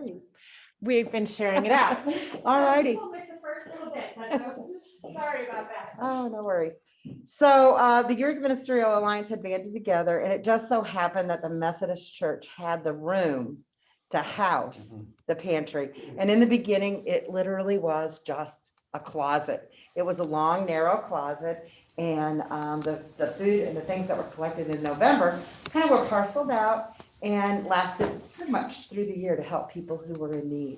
worries. We've been sharing it out. All righty. People missed the first little bit, but sorry about that. Oh, no worries. So the Eureka Ministerial Alliance had banded together, and it just so happened that the Methodist Church had the room to house the pantry. And in the beginning, it literally was just a closet. It was a long, narrow closet, and the food and the things that were collected in November kind of were parceled out and lasted pretty much through the year to help people who were in need.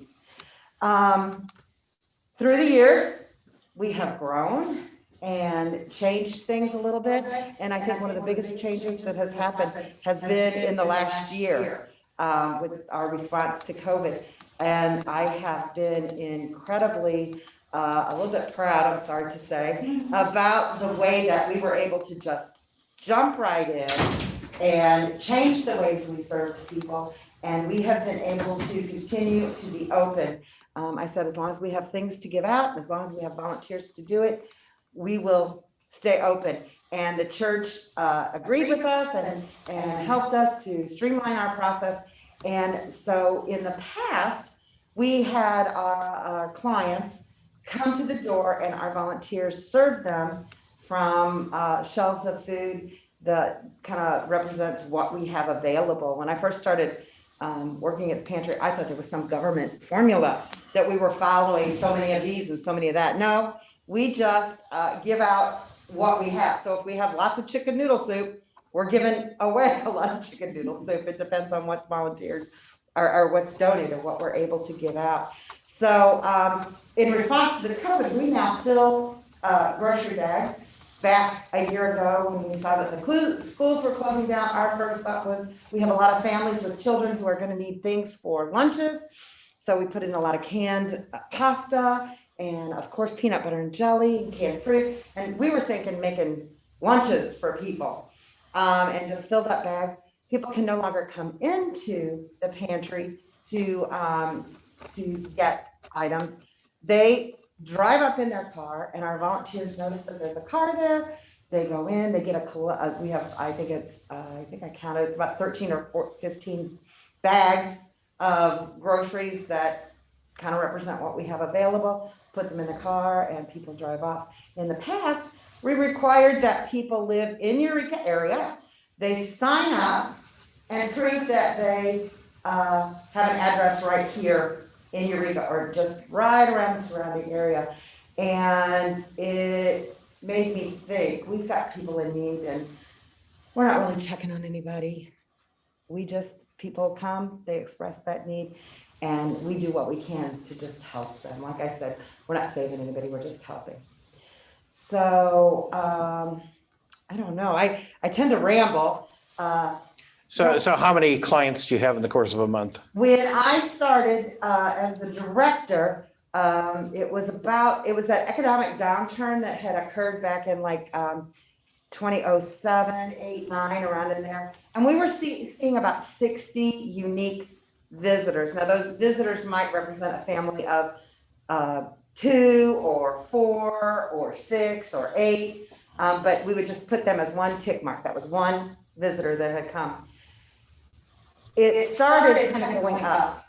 Through the years, we have grown and changed things a little bit. And I think one of the biggest changes that has happened has been in the last year with our response to COVID. And I have been incredibly, a little bit proud, I'm sorry to say, about the way that we were able to just jump right in and change the ways we serve people. And we have been able to continue to be open. I said, as long as we have things to give out, as long as we have volunteers to do it, we will stay open. And the church agreed with us and helped us to streamline our process. And so in the past, we had our clients come to the door and our volunteers served them from shelves of food that kind of represents what we have available. When I first started working at the pantry, I thought there was some government formula that we were following, so many of these and so many of that. No, we just give out what we have. So if we have lots of chicken noodle soup, we're giving away a lot of chicken noodle soup. It depends on what's volunteered or what's donated, what we're able to give out. So in response to the COVID, we now fill grocery bags. Back a year ago, when we saw that the schools were closing down, our first thought was we have a lot of families with children who are going to need things for lunches. So we put in a lot of canned pasta and, of course, peanut butter and jelly and canned fruit. And we were thinking making lunches for people and just filled up bags. People can no longer come into the pantry to get items. They drive up in their car, and our volunteers notice that there's a car there. They go in, they get we have, I think I counted, it's about 13 or 15 bags of groceries that kind of represent what we have available, put them in the car, and people drive off. In the past, we required that people live in Eureka area. They sign up and prove that they have an address right here in Eureka or just right around the surrounding area. And it made me think, we've got people in need and we're not really checking on anybody. People come, they express that need, and we do what we can to just help them. Like I said, we're not saving anybody, we're just helping. So, I don't know, I tend to ramble. So how many clients do you have in the course of a month? When I started as the director, it was that economic downturn that had occurred back in like 2007, 8, 9, around in there. And we were seeing about 60 unique visitors. Now those visitors might represent a family of 2 or 4 or 6 or 8, but we would just put them as one tick mark. That was one visitor that had come. It started kind of going up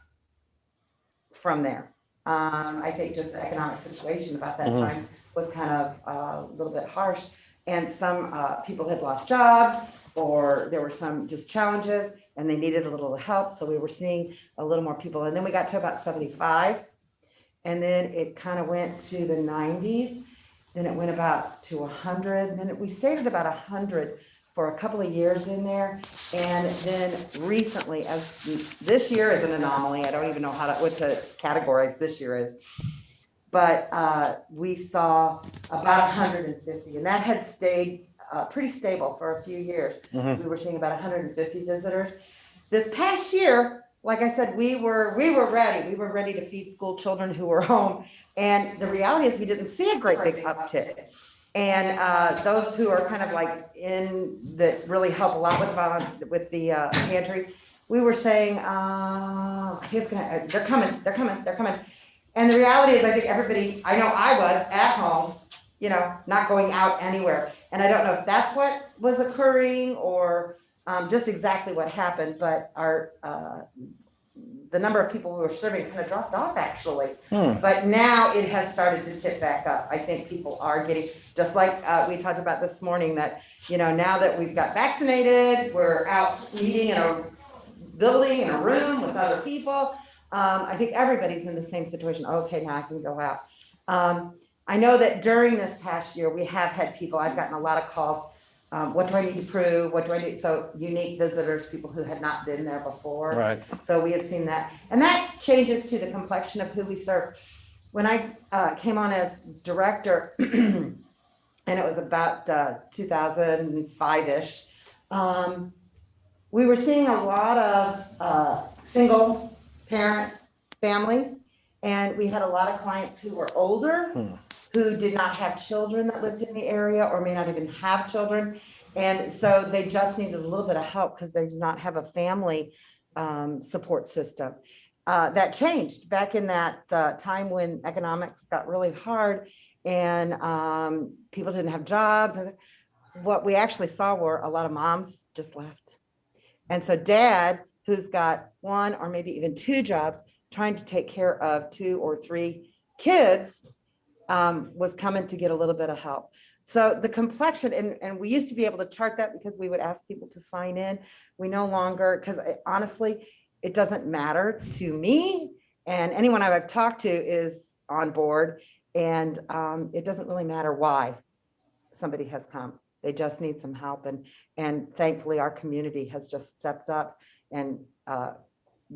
from there. I think just the economic situation about that time was kind of a little bit harsh. And some people had lost jobs, or there were some just challenges and they needed a little help. So we were seeing a little more people. And then we got to about 75. And then it kind of went to the 90s. Then it went about to 100. And then we stayed at about 100 for a couple of years in there. And then recently, as this year is an anomaly, I don't even know what to categorize this year is, but we saw about 150, and that had stayed pretty stable for a few years. We were seeing about 150 visitors. This past year, like I said, we were ready. We were ready to feed school children who were home. And the reality is we didn't see a great big uptick. And those who are kind of like that really help a lot with the pantry, we were saying, they're coming. And the reality is, I think everybody, I know I was at home, not going out anywhere. And I don't know if that's what was occurring or just exactly what happened, but the number of people who are serving kind of dropped off actually. Hmm. But now it has started to tip back up. I think people are getting, just like we talked about this morning, that, now that we've got vaccinated, we're out meeting in a building, in a room with other people. I think everybody's in the same situation. Okay, now I can go out. I know that during this past year, we have had people, I've gotten a lot of calls. What do I need to prove? What do I need? So unique visitors, people who had not been there before. Right. So we have seen that. And that changes to the complexion of who we serve. When I came on as director, and it was about 2005-ish, we were seeing a lot of single parent families, and we had a lot of clients who were older, who did not have children that lived in the area or may not even have children. And so they just needed a little bit of help because they did not have a family support system. That changed back in that time when economics got really hard and people didn't have jobs. And what we actually saw were a lot of moms just left. And so dad, who's got one or maybe even two jobs, trying to take care of 2 or 3 kids, was coming to get a little bit of help. So the complexion, and we used to be able to chart that because we would ask people to sign in. We no longer, because honestly, it doesn't matter to me, and anyone I've talked to is on board, and it doesn't really matter why somebody has come. They just need some help, and thankfully our community has just stepped up and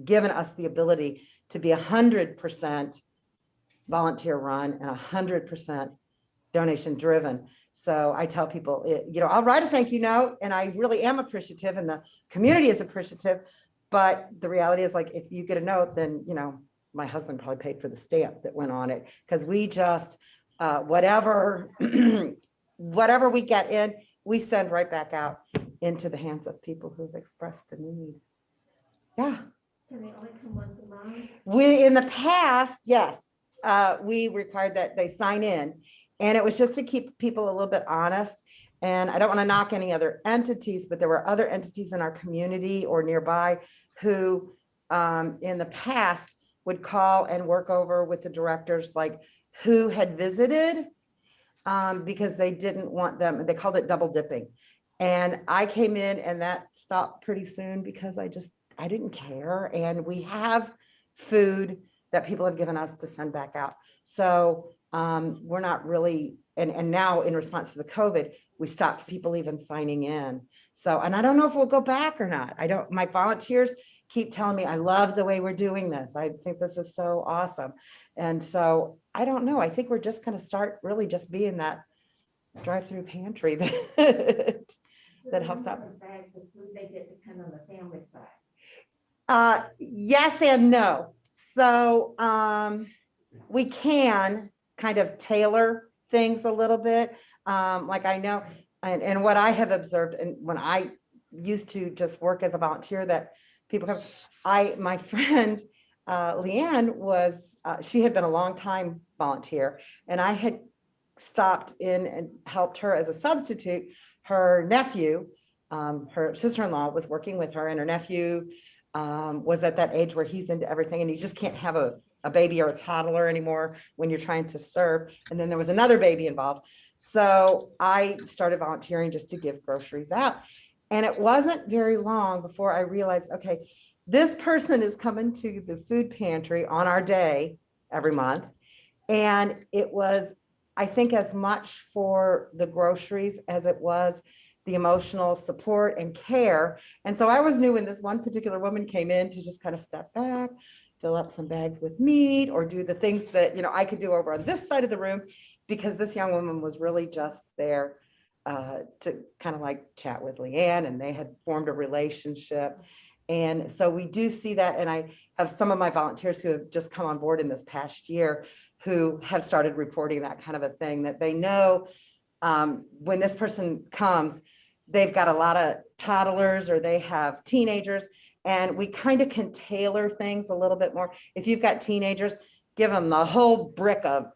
given us the ability to be 100% volunteer run and 100% donation driven. So I tell people, I'll write a thank you note, and I really am appreciative, and the community is appreciative. But the reality is, like, if you get a note, then my husband probably paid for the stamp that went on it, because we just whatever we get in, we send right back out into the hands of people who've expressed a need. Yeah. Can they only come once a month? We, in the past, yes, we required that they sign in, and it was just to keep people a little bit honest. And I don't want to knock any other entities, but there were other entities in our community or nearby who in the past would call and work over with the directors, like who had visited, because they didn't want them, they called it double dipping. And I came in, and that stopped pretty soon because I didn't care. And we have food that people have given us to send back out. So we're not really, and now in response to the COVID, we stopped people even signing in. So, and I don't know if we'll go back or not. My volunteers keep telling me, I love the way we're doing this. I think this is so awesome. And so I don't know. I think we're just going to start really just being that drive-through pantry that helps out. Bags of food they get depend on the family size. Yes and no. So we can kind of tailor things a little bit. Like I know, and what I have observed, and when I used to just work as a volunteer, that people come, my friend Leanne was, she had been a long time volunteer, and I had stopped in and helped her as a substitute. Her nephew, her sister-in-law was working with her, and her nephew was at that age where he's into everything, and you just can't have a baby or a toddler anymore when you're trying to serve. And then there was another baby involved. So I started volunteering just to give groceries out. And it wasn't very long before I realized, okay, this person is coming to the food pantry on our day every month. And it was, I think, as much for the groceries as it was the emotional support and care. And so I was new when this one particular woman came in to just kind of step back, fill up some bags with meat, or do the things that, I could do over on this side of the room, because this young woman was really just there to kind of like chat with Leanne, and they had formed a relationship. And so we do see that. And I have some of my volunteers who have just come on board in this past year who have started reporting that kind of a thing, that they know when this person comes, they've got a lot of toddlers or they have teenagers, and we kind of can tailor things a little bit more. If you've got teenagers, give them the whole brick of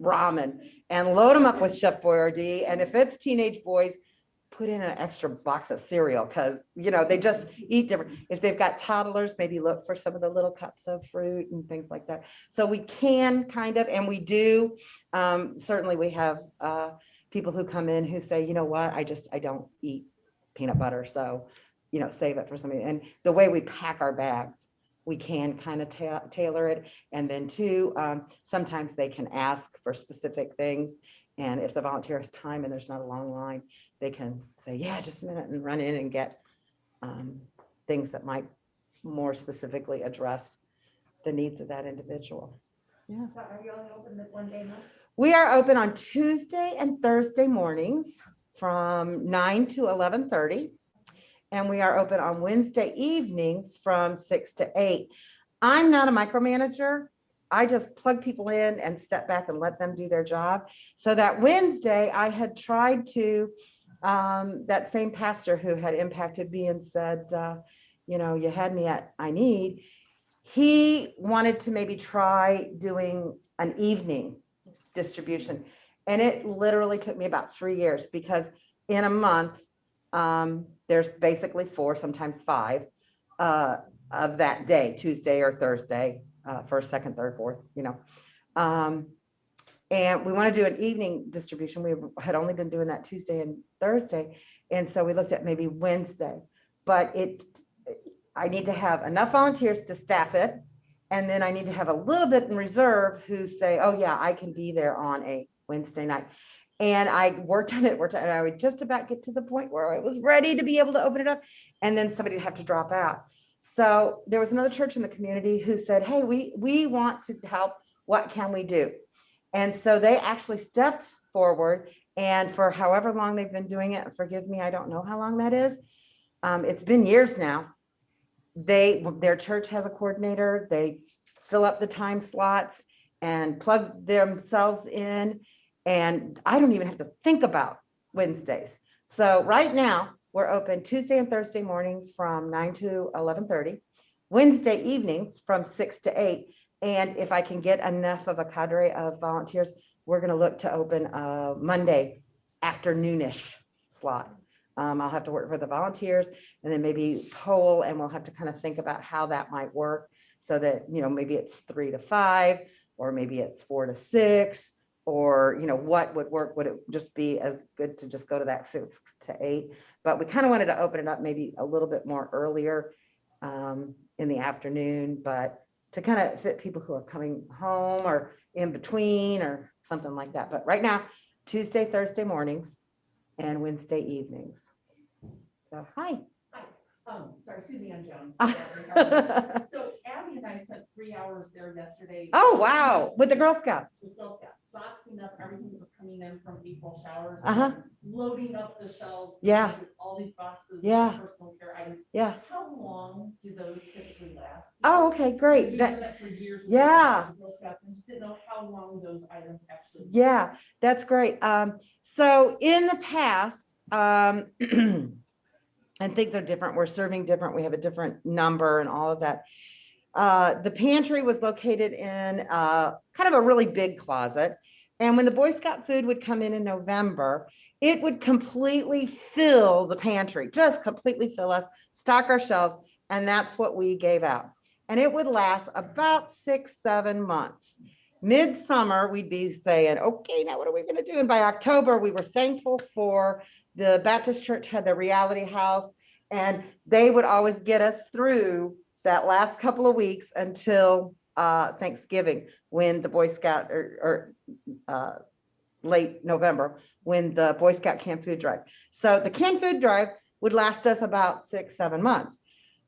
ramen and load them up with Chef Boyardee. And if it's teenage boys, put in an extra box of cereal because, they just eat different. If they've got toddlers, maybe look for some of the little cups of fruit and things like that. So we can kind of, and we do, certainly we have people who come in who say, you know what, I don't eat peanut butter. So, save it for somebody. And the way we pack our bags, we can kind of tailor it. And then too, sometimes they can ask for specific things. And if the volunteer has time and there's not a long line, they can say, yeah, just a minute, and run in and get things that might more specifically address the needs of that individual. Yeah. So are you only open the one day month? We are open on Tuesday and Thursday mornings from 9 to 11:30. And we are open on Wednesday evenings from 6 to 8. I'm not a micromanager. I just plug people in and step back and let them do their job. So that Wednesday, I had tried to, that same pastor who had impacted me and said, you had me at I need, he wanted to maybe try doing an evening distribution. And it literally took me about 3 years because in a month, there's basically 4, sometimes 5 of that day, Tuesday or Thursday, first, second, third, fourth, and we want to do an evening distribution. We had only been doing that Tuesday and Thursday. And so we looked at maybe Wednesday, but I need to have enough volunteers to staff it. And then I need to have a little bit in reserve who say, oh yeah, I can be there on a Wednesday night. And I worked on it, and I would just about get to the point where I was ready to be able to open it up. And then somebody would have to drop out. So there was another church in the community who said, hey, we want to help. What can we do? And so they actually stepped forward, and for however long they've been doing it, forgive me, I don't know how long that is. It's been years now. Their church has a coordinator. They fill up the time slots and plug themselves in. And I don't even have to think about Wednesdays. So right now we're open Tuesday and Thursday mornings from 9 to 11:30, Wednesday evenings from 6 to 8. And if I can get enough of a cadre of volunteers, we're going to look to open a Monday afternoonish slot. I'll have to work for the volunteers and then maybe poll, and we'll have to kind of think about how that might work so that, maybe it's 3 to 5, or maybe it's 4 to 6. Or, what would work? Would it just be as good to just go to that 6 to 8? But we kind of wanted to open it up maybe a little bit more earlier in the afternoon, but to kind of fit people who are coming home or in between or something like that. But right now, Tuesday, Thursday mornings and Wednesday evenings. So, hi. Sorry, Susie and Jones. Oh, So Abby and I spent 3 hours there yesterday. wow. With the Girl Scouts. With Girl Scouts, boxing up everything that was coming in from April showers. Uh-huh. Loading up the shelves. Yeah. With all these boxes. Yeah. Of personal care items. Yeah. How long do those typically last? Oh, okay, great. We've done that for years. With Yeah. Girl Scouts, and just didn't know how long those items actually. Yeah, that's great. So in the past, and things are different, we're serving different, we have a different number and all of that. The pantry was located in kind of a really big closet. And when the Boy Scout food would come in November, it would completely fill the pantry, just completely fill us, stock our shelves. And that's what we gave out. And it would last about 6-7 months. Midsummer, we'd be saying, okay, now what are we going to do? And by October, we were thankful for the Baptist church had the reality house, and they would always get us through that last couple of weeks until Thanksgiving, when the Boy Scout or late November, when the Boy Scout canned food drive. So the canned food drive would last us about 6-7 months.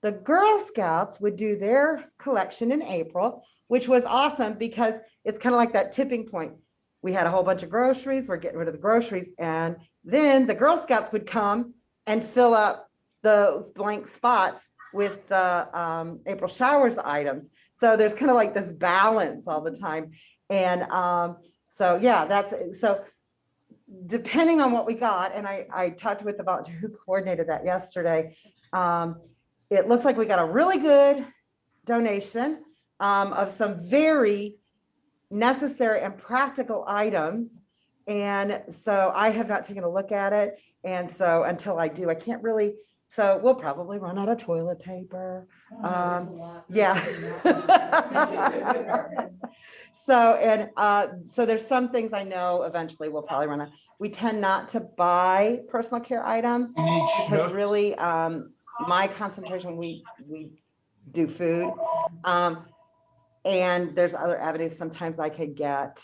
The Girl Scouts would do their collection in April, which was awesome because it's kind of like that tipping point. We had a whole bunch of groceries, we're getting rid of the groceries, and then the Girl Scouts would come and fill up those blank spots with the April showers items. So there's kind of like this balance all the time. And so, yeah, so depending on what we got, and I talked with the volunteer who coordinated that yesterday, it looks like we got a really good donation of some very necessary and practical items. And so I have not taken a look at it. And so until I do, I can't really, so we'll probably run out of toilet paper. Yeah. So, and so there's some things I know eventually we'll probably run out. We tend not to buy personal care items because really my concentration, we do food. And there's other avenues. Sometimes I could get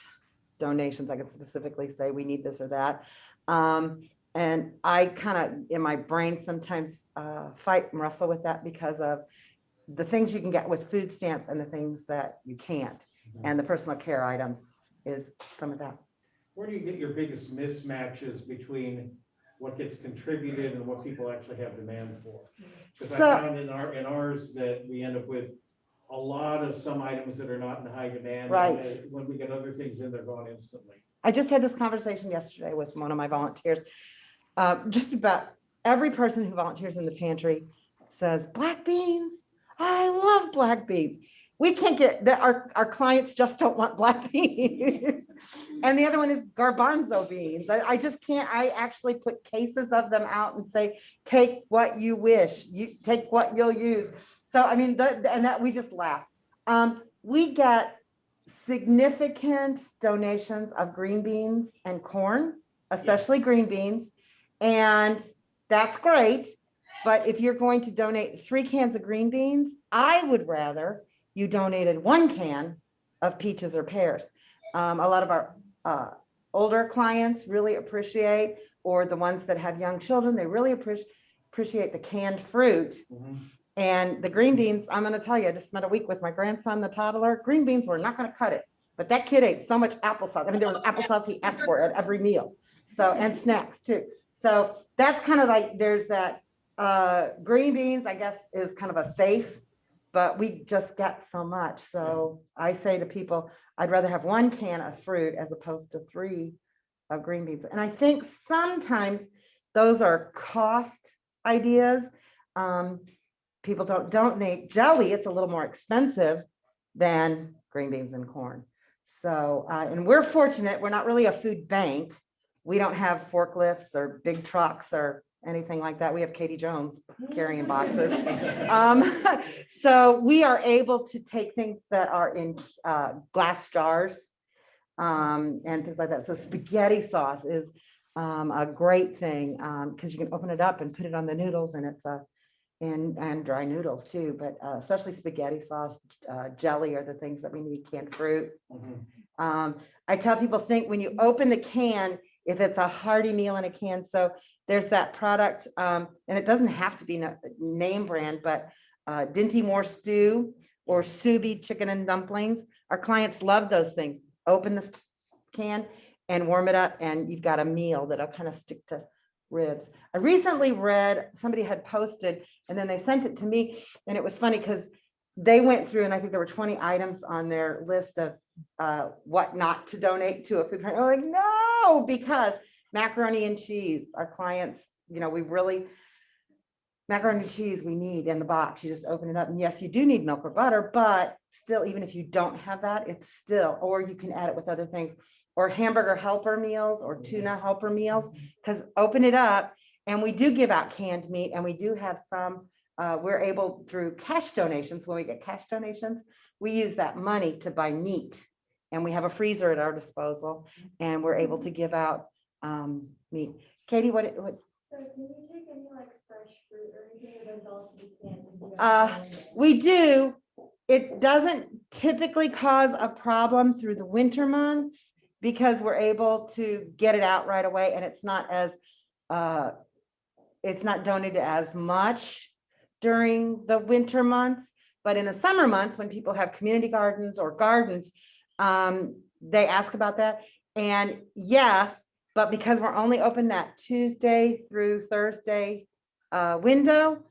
donations. I could specifically say we need this or that. And I kind of, in my brain, sometimes fight and wrestle with that because of the things you can get with food stamps and the things that you can't. And the personal care items is some of that. Where do you get your biggest mismatches between what gets contributed and what people actually have demand for? Because So, I found in ours that we end up with a lot of some items that are not in high demand. Right. And when we get other things in, they're gone instantly. I just had this conversation yesterday with one of my volunteers. Just about every person who volunteers in the pantry says, black beans, I love black beans. We can't get that. Our clients just don't want black beans. And the other one is garbanzo beans. I just can't, I actually put cases of them out and say, take what you wish, you take what you'll use. So, I mean, and that we just laugh. We get significant donations of green beans and corn, especially green beans. And that's great. But if you're going to donate 3 cans of green beans, I would rather you donated 1 can of peaches or pears. A lot of our older clients really appreciate, or the ones that have young children, they really appreciate the canned fruit. And the green beans, I'm going to tell you, I just spent a week with my grandson, the toddler. Green beans were not going to cut it, but that kid ate so much applesauce. I mean, there was applesauce he asked for at every meal. So, and snacks too. So that's kind of like, there's that green beans, I guess, is kind of a safe, but we just get so much. So I say to people, I'd rather have 1 can of fruit as opposed to 3 of green beans. And I think sometimes those are cost ideas. People don't donate jelly. It's a little more expensive than green beans and corn. So, and we're fortunate, we're not really a food bank. We don't have forklifts or big trucks or anything like that. We have Katie Jones carrying boxes. So we are able to take things that are in glass jars and things like that. So spaghetti sauce is a great thing because you can open it up and put it on the noodles, and it's and dry noodles too, but especially spaghetti sauce, jelly are the things that we need, canned fruit. I tell people, think when you open the can, if it's a hearty meal in a can. So there's that product, and it doesn't have to be name brand, but Dinty Moore stew or Subi chicken and dumplings. Our clients love those things. Open this can and warm it up, and you've got a meal that'll kind of stick to ribs. I recently read, somebody had posted, and then they sent it to me, and it was funny because they went through, and I think there were 20 items on their list of what not to donate to a food pantry. I'm like, no, because macaroni and cheese, our clients, you know, we really, macaroni and cheese we need in the box. You just open it up, and yes, you do need milk or butter, but still, even if you don't have that, it's still, or you can add it with other things, or hamburger helper meals or tuna helper meals, because open it up. And we do give out canned meat, and we do have some, we're able through cash donations, when we get cash donations, we use that money to buy meat, and we have a freezer at our disposal, and we're able to give out meat. Katie, what? So can you take any like fresh fruit or anything, or those all to be canned? We do. It doesn't typically cause a problem through the winter months because we're able to get it out right away, and it's not as it's not donated as much during the winter months. But in the summer months, when people have community gardens or gardens, they ask about that. And yes, but because we're only open that Tuesday through Thursday window,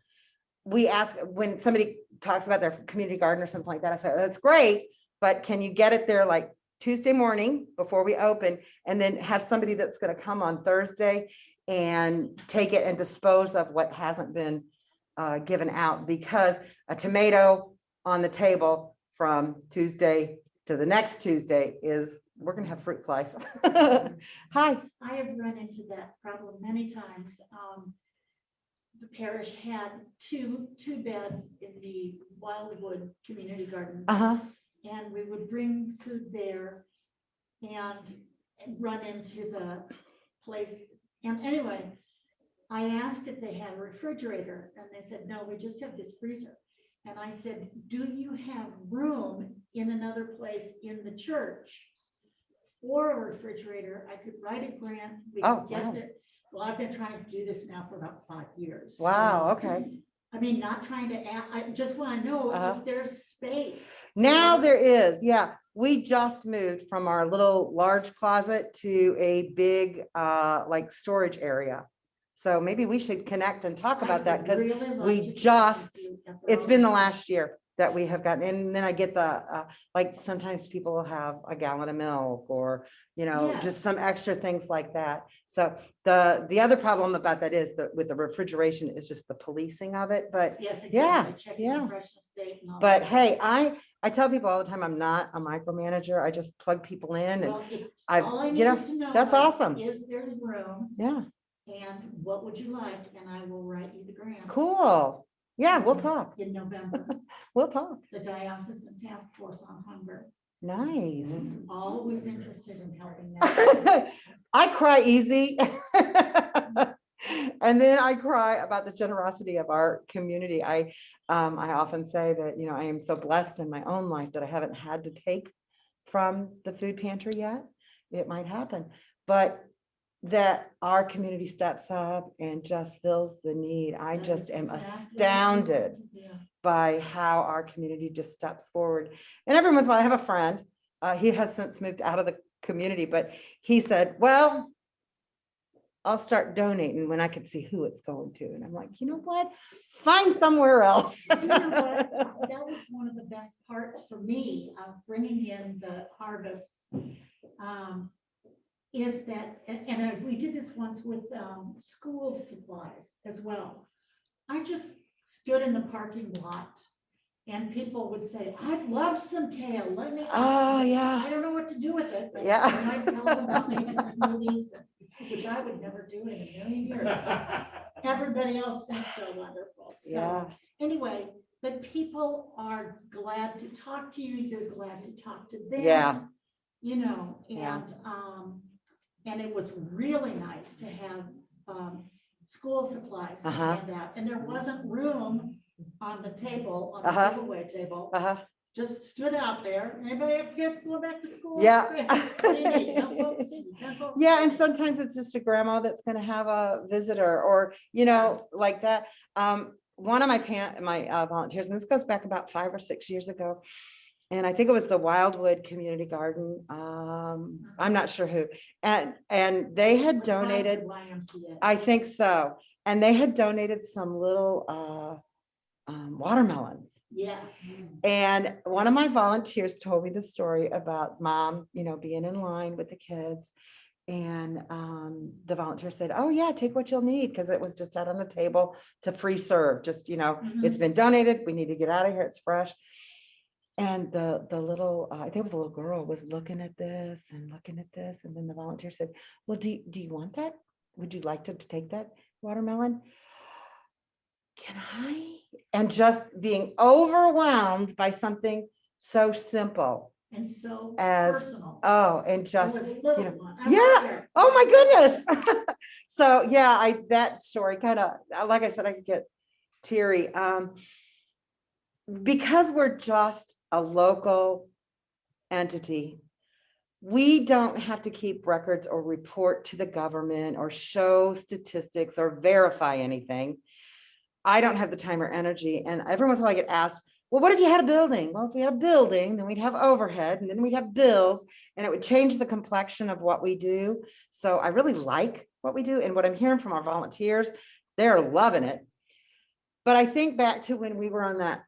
we ask when somebody talks about their community garden or something like that, I say, that's great, but can you get it there like Tuesday morning before we open, and then have somebody that's going to come on Thursday and take it and dispose of what hasn't been given out, because a tomato on the table from Tuesday to the next Tuesday is we're gonna have fruit flies. Hi. I have run into that problem many times. The parish had two beds in the Wildwood Community Garden. Uh-huh. And we would bring food there and run into the place. And anyway, I asked if they had a refrigerator and they said, no, we just have this freezer. And I said, do you have room in another place in the church for a refrigerator? I could write a grant. We Oh, could get wow. it. Well, I've been trying to do this now for about 5 years. Wow, So, okay. I mean, not trying to add, I just want to know Uh-huh. if there's space. Now there is, yeah. We just moved from our little large closet to a big like storage area. So maybe we should connect and talk about that because it's been the last year that we have gotten, and then I get the, like, sometimes people will have a gallon of milk or, you know, Yes. just some extra things like that. So the other problem about that is that with the refrigeration is just the policing of it, but Yes, exactly. yeah, Checking yeah. the freshness date and all but that. hey, I tell people all the time, I'm not a micromanager. I just plug people in and Well, I've, all I you know, needed to know that's awesome. Is there room Yeah, and what would you like? And I will write you the grant. cool. Yeah, we'll talk. In November, We'll talk. the Diocesan Task Force on Hunger, Nice. always interested in helping them. I cry easy. And then I cry about the generosity of our community. I often say that, you know, I am so blessed in my own life that I haven't had to take from the food pantry yet. It might happen, but that our community steps up and just fills the need. I That just is am exactly what astounded we do. by how our community just steps forward. And every once in a while, I have a friend, he has since moved out of the community, but he said, well, I'll start donating when I can see who it's going to. And I'm like, you know what? Find somewhere else. You know what? That was one of the best parts for me of bringing in the harvests. Is that, and we did this once with school supplies as well. I just stood in the parking lot and people would say, I'd love some kale. Let me. Oh, yeah. I don't know what to do with it. But Yeah. I might tell them about making smoothies, which I would never do in a million years. Everybody else thinks they're wonderful. So Yeah. anyway, but people are glad to talk to you. You're glad to talk to them. Yeah. You know, Yeah. and it was really nice to have school supplies to Uh-huh. hand out. And there wasn't room on the table, on Uh-huh. the giveaway table. Uh-huh. Just stood out there. Anybody have kids going back to school? Yeah. What do you need? Notebooks? Pencils? Yeah, and sometimes it's just a grandma that's gonna have a visitor or, you know, like that. One of my volunteers, and this goes back about 5 or 6 years ago, and I think it was the Wildwood Community Garden. I'm not sure who, and they had With Wildwood donated, YMCA. I think so, and they had donated some little watermelons. Yes. And one of my volunteers told me the story about mom, you know, being in line with the kids. And the volunteer said, oh yeah, take what you'll need, because it was just out on the table to pre-serve, just, you know, Mhm. it's been donated, we need to get out of here, it's fresh. And the little, I think it was a little girl, was looking at this and looking at this. And then the volunteer said, well, do you want that? Would you like to take that watermelon? Can I? And just being overwhelmed by something so simple And so as, personal. oh, and It just, was a little know, one. I'm yeah. right there. oh my goodness. So yeah, that story kind of, like I said, I could get teary. Because we're just a local entity, we don't have to keep records or report to the government or show statistics or verify anything. I don't have the time or energy. And every once in a while I get asked, well, what if you had a building? Well, if we had a building, then we'd have overhead and then we'd have bills and it would change the complexion of what we do. So I really like what we do. And what I'm hearing from our volunteers, they're loving it. But I think back to when we were on that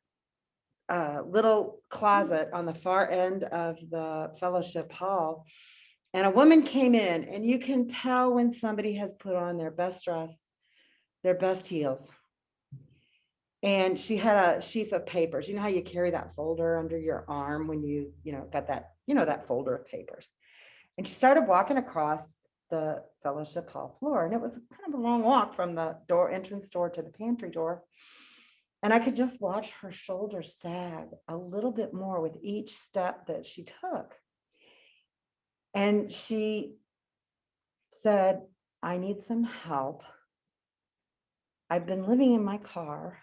little closet on the far end of the fellowship hall, and a woman came in, and you can tell when somebody has put on their best dress, their best heels, And she had a sheaf of papers. You know how you carry that folder under your arm when got that, that folder of papers. And she started walking across the fellowship hall floor. And it was kind of a long walk from the entrance door to the pantry door. And I could just watch her shoulders sag a little bit more with each step that she took. And she said, I need some help. I've been living in my car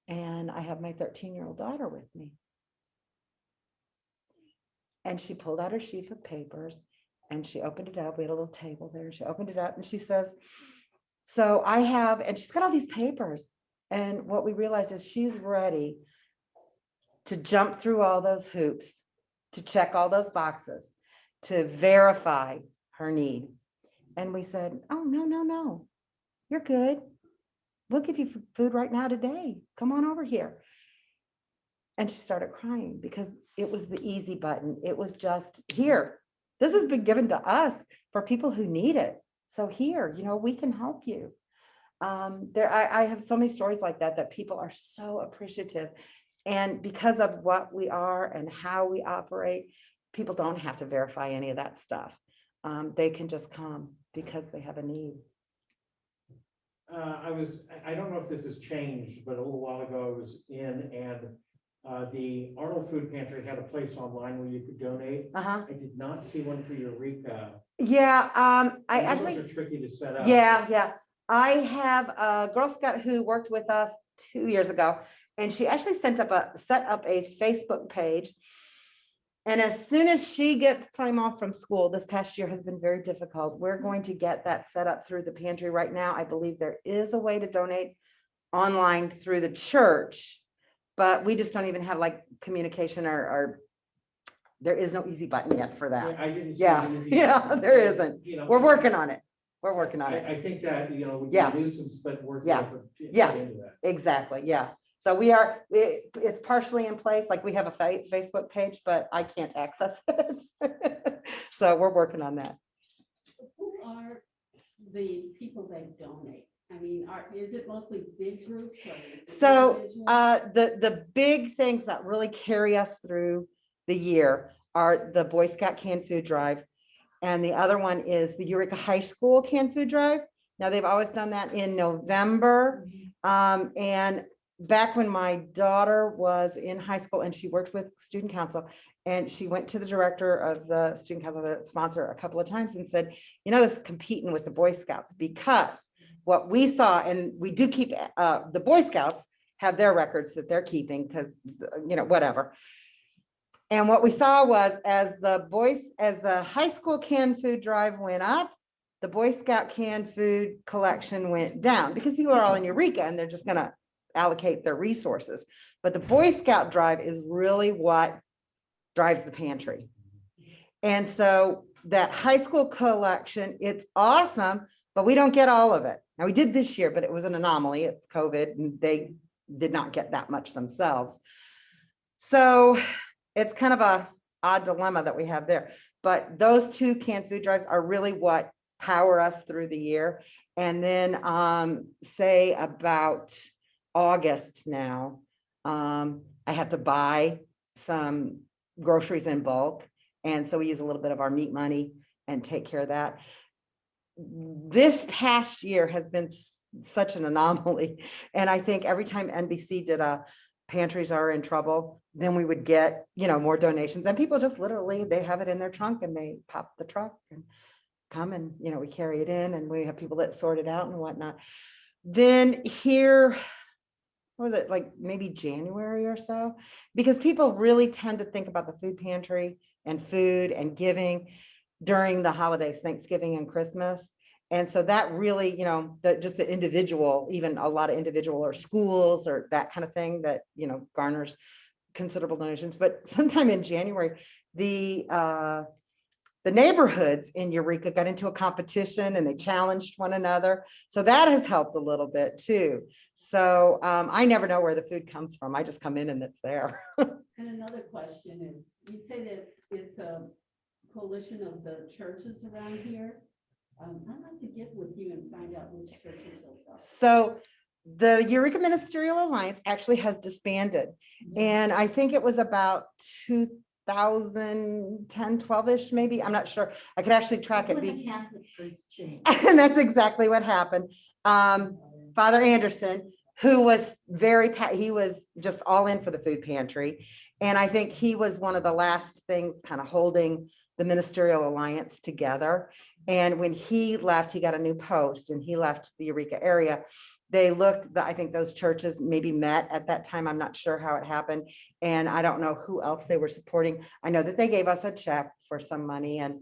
and I have my 13-year-old daughter with me. And she pulled out her sheaf of papers and she opened it up. We had a little table there. She opened it up and she says, so I have, and she's got all these papers. And what we realized is she's ready to jump through all those hoops, to check all those boxes, to verify her need. And we said, oh, no, you're good. We'll give you food right now today. Come on over here. And she started crying because it was the easy button. It was just here. This has been given to us for people who need it. So here, we can help you. I have so many stories like that people are so appreciative. And because of what we are and how we operate, people don't have to verify any of that stuff. They can just come because they have a need. I don't know if this has changed, but a little while ago I was in and the Arnold Food Pantry had a place online where you could donate. I did not see one for Eureka. Yeah, I And actually, those are tricky to set up. yeah. I have a Girl Scout who worked with us 2 years ago, and she actually set up a Facebook page. And as soon as she gets time off from school, this past year has been very difficult. We're going to get that set up through the pantry right now. I believe there is a way to donate online through the church, but we just don't even have like communication or there is no easy button yet for that. I didn't see Yeah, an easy yeah, button. there isn't. We're working on it. I think that, would be Yeah. a nuisance, but worth the Yeah. effort to Yeah. get into that. Exactly, yeah. So it's partially in place, like we have a Facebook page, but I can't access it. So we're working on that. Who are the people that donate? I mean, is it mostly big groups? Or is it So individuals? the big things that really carry us through the year are the Boy Scout canned food drive. And the other one is the Eureka High School canned food drive. Now they've always done that in November. And back when my daughter was in high school and she worked with student council, and she went to the director of the student council, the sponsor, a couple of times and said, this is competing with the Boy Scouts, because what we saw, and we do keep, the Boy Scouts have their records that they're keeping because, whatever. And what we saw was as the high school canned food drive went up, the Boy Scout canned food collection went down because people are all in Eureka and they're just going to allocate their resources. But the Boy Scout drive is really what drives the pantry. And so that high school collection, it's awesome, but we don't get all of it. Now we did this year, but it was an anomaly. It's COVID and they did not get that much themselves. So it's kind of a odd dilemma that we have there. But those two canned food drives are really what power us through the year. And then say about August now, I have to buy some groceries in bulk. And so we use a little bit of our meat money and take care of that. This past year has been such an anomaly. And I think every time NBC did a pantries are in trouble, then we would get, more donations, and people just literally, they have it in their trunk and they pop the truck and come and, we carry it in and we have people that sort it out and whatnot. Then here, what was it, like maybe January or so, because people really tend to think about the food pantry and food and giving during the holidays, Thanksgiving and Christmas. And so that really, just the individual, even a lot of individual or schools or that kind of thing that, garners considerable donations. But sometime in January, the neighborhoods in Eureka got into a competition and they challenged one another. So that has helped a little bit too. So I never know where the food comes from. I just come in and it's there. And another question is, you say that it's a coalition of the churches around here. I'd like to get with you and find out which churches those are. So the Eureka Ministerial Alliance actually has disbanded. And I think it was about 2010, 12-ish, maybe. I'm not sure. I could actually track it. When the Catholic priest changed. And that's exactly what happened. Father Anderson, who was he was just all in for the food pantry. And I think he was one of the last things kind of holding the Ministerial Alliance together. And when he left, he got a new post and he left the Eureka area. They looked, I think those churches maybe met at that time. I'm not sure how it happened. And I don't know who else they were supporting. I know that they gave us a check for some money. And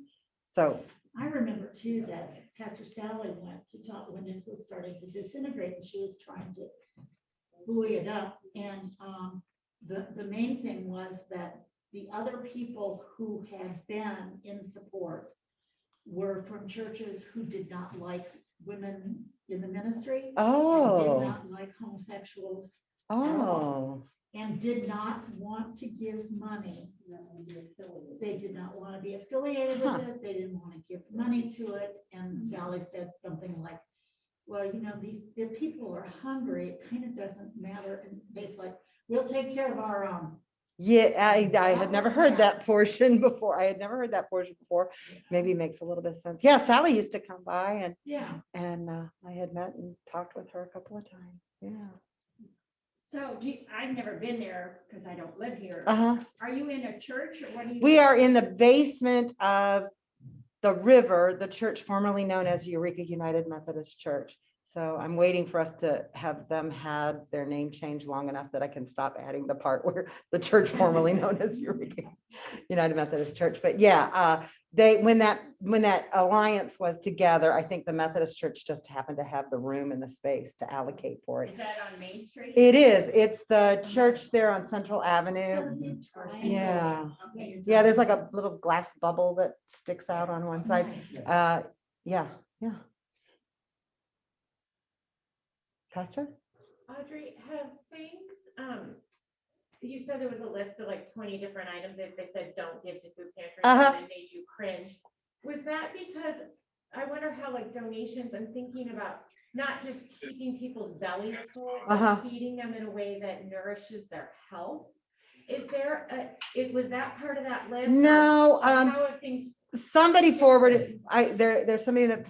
so. I remember too that Pastor Sally went to talk when this was starting to disintegrate and she was trying to buoy it up. And the main thing was that the other people who had been in support were from churches who did not like women in the ministry. Oh. Did not like homosexuals. Oh. And did not want to give money. They did not want to be affiliated with it. They didn't want to give money to it. And Sally said something like, well, you know, the people are hungry. It kind of doesn't matter. And they's like, we'll take care of our own. Yeah, I had never heard that portion before. I had never heard that portion before. Maybe it makes a little bit of sense. Yeah, Sally used to come by and I had met and talked with her a couple of times. Yeah. So I've never been there because I don't live here. Are you in a church or what do you? We are in the basement of the river, the church formerly known as Eureka United Methodist Church. So I'm waiting for us to have them had their name changed long enough that I can stop adding the part where the church formerly known as Eureka United Methodist Church. But yeah, when that alliance was together, I think the Methodist Church just happened to have the room and the space to allocate for it. Is that on Main Street? It is. It's the church there on Central Avenue. Yeah. Yeah, there's like a little glass bubble that sticks out on one side. Yeah. Pastor? Audrey, have things, you said there was a list of like 20 different items if they said don't give to food pantry and it made you cringe. Was that because I wonder how like donations, I'm thinking about not just keeping people's bellies full, but feeding them in a way that nourishes their health. Is there was that part of that list? No, how have things somebody forwarded, there's somebody that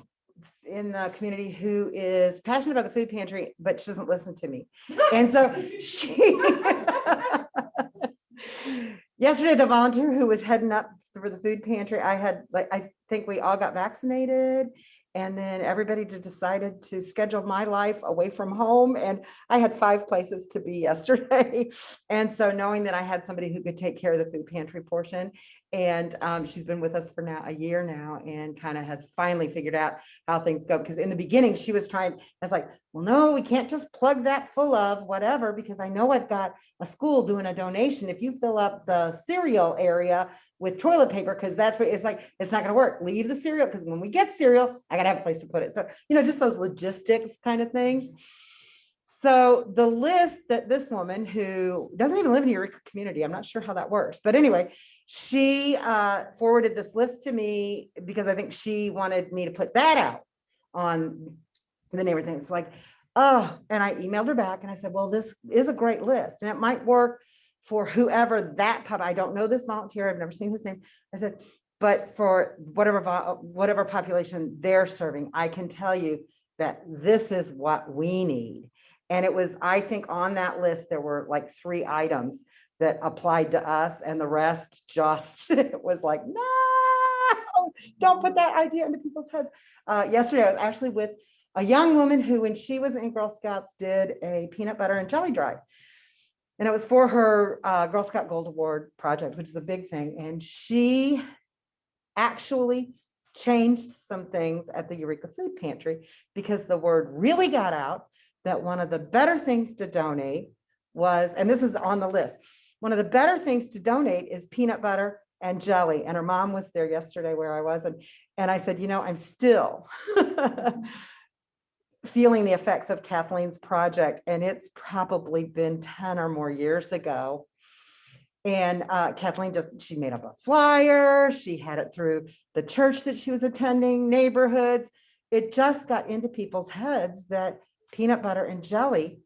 in the community who is passionate about the food pantry, but she doesn't listen to me. And so yesterday, the volunteer who was heading up for the food pantry, I think we all got vaccinated. And then everybody decided to schedule my life away from home. And I had 5 places to be yesterday. And so knowing that I had somebody who could take care of the food pantry portion, and she's been with us for a year now and kind of has finally figured out how things go. Because in the beginning, she was I was like, well, no, we can't just plug that full of whatever, because I know I've got a school doing a donation. If you fill up the cereal area with toilet paper, because that's what it's like, it's not going to work. Leave the cereal, because when we get cereal, I got to have a place to put it. So, just those logistics kind of things. So the list that this woman who doesn't even live in the Eureka community, I'm not sure how that works, but anyway, she forwarded this list to me because I think she wanted me to put that out on the neighbor thing. It's like, oh, and I emailed her back and I said, well, this is a great list and it might work for whoever I don't know this volunteer. I've never seen his name. I said, but for whatever population they're serving, I can tell you that this is what we need. And it was, I think on that list, there were like 3 items that applied to us, and the rest just, it was like, no, don't put that idea into people's heads. Yesterday, I was actually with a young woman who, when she was in Girl Scouts, did a peanut butter and jelly drive. And it was for her Girl Scout Gold Award project, which is a big thing. And she actually changed some things at the Eureka Food Pantry because the word really got out that one of the better things to donate was, and this is on the list, one of the better things to donate is peanut butter and jelly. And her mom was there yesterday where I was. And I said, I'm still feeling the effects of Kathleen's project. And it's probably been 10 or more years ago. And Kathleen she made up a flyer. She had it through the church that she was attending, neighborhoods. It just got into people's heads that peanut butter and jelly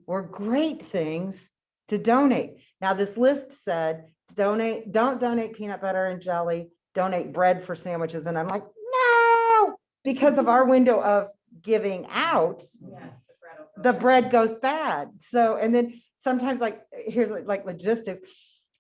were great things to donate. Now, this list said, don't donate peanut butter and jelly, donate bread for sandwiches. And I'm like, no, because of our window of giving out, Yeah. the bread goes bad. So, and then sometimes like, here's like logistics,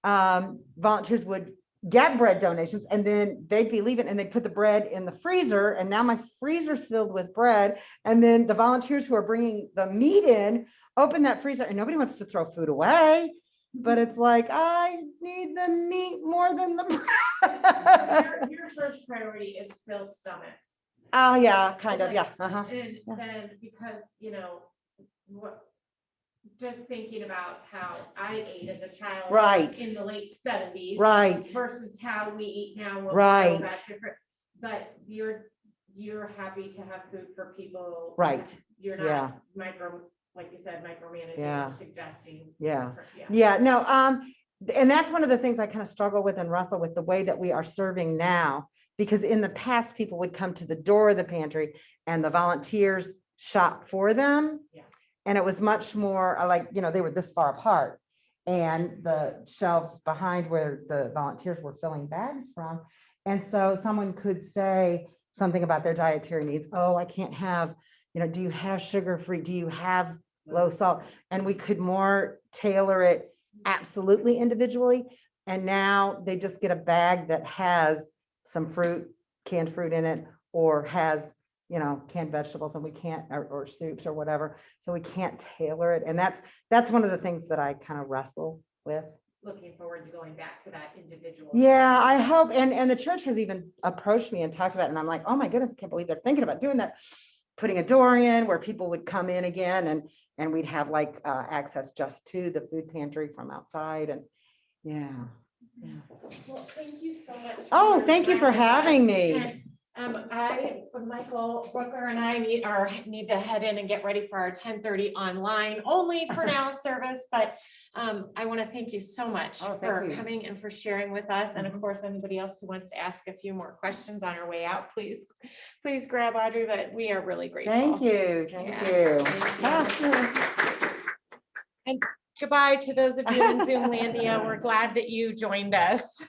volunteers would get bread donations and then they'd be leaving and they'd put the bread in the freezer. And now my freezer's filled with bread. And then the volunteers who are bringing the meat in, open that freezer and nobody wants to throw food away. But it's like, I need the meat more than the bread. Your first priority is fill stomachs. Oh, yeah, kind of, yeah. Uh-huh. And Yeah. then because, just thinking about how I ate as a child. Right. In the late 70s. Right. Versus how we eat now. what we know Right. about different- But you're happy to have food for people. Right. You're Yeah. not like you said, micromanaging Yeah. or suggesting. Yeah. Yeah. Yeah, no, and that's one of the things I kind of struggle with and wrestle with the way that we are serving now, because in the past, people would come to the door of the pantry and the volunteers shop for them. Yeah. And it was much more like, they were this far apart and the shelves behind where the volunteers were filling bags from. And so someone could say something about their dietary needs. Oh, I can't have, do you have sugar-free? Do you have low salt? And we could more tailor it absolutely individually. And now they just get a bag that has some canned fruit in it, or has, canned vegetables, and we can't, or soups or whatever. So we can't tailor it. And that's one of the things that I kind of wrestle with. Looking forward to going back to that individual. Yeah, I hope. And the church has even approached me and talked about it. And I'm like, oh my goodness, I can't believe they're thinking about doing that. Putting a door in where people would come in again and we'd have like access just to the food pantry from outside. And yeah. Well, thank you so much. Oh, for thank you for joining having us. me. And, Michael Booker and I need to head in and get ready for our 10:30 online only for now service, but I want to thank you so much Oh, thank for you. coming and for sharing with us. And of course, anybody else who wants to ask a few more questions on our way out, please grab Audrey, but we are really grateful. Thank you. Thank Yeah. you. And goodbye to those of you in Zoomlandia. We're glad that you joined us.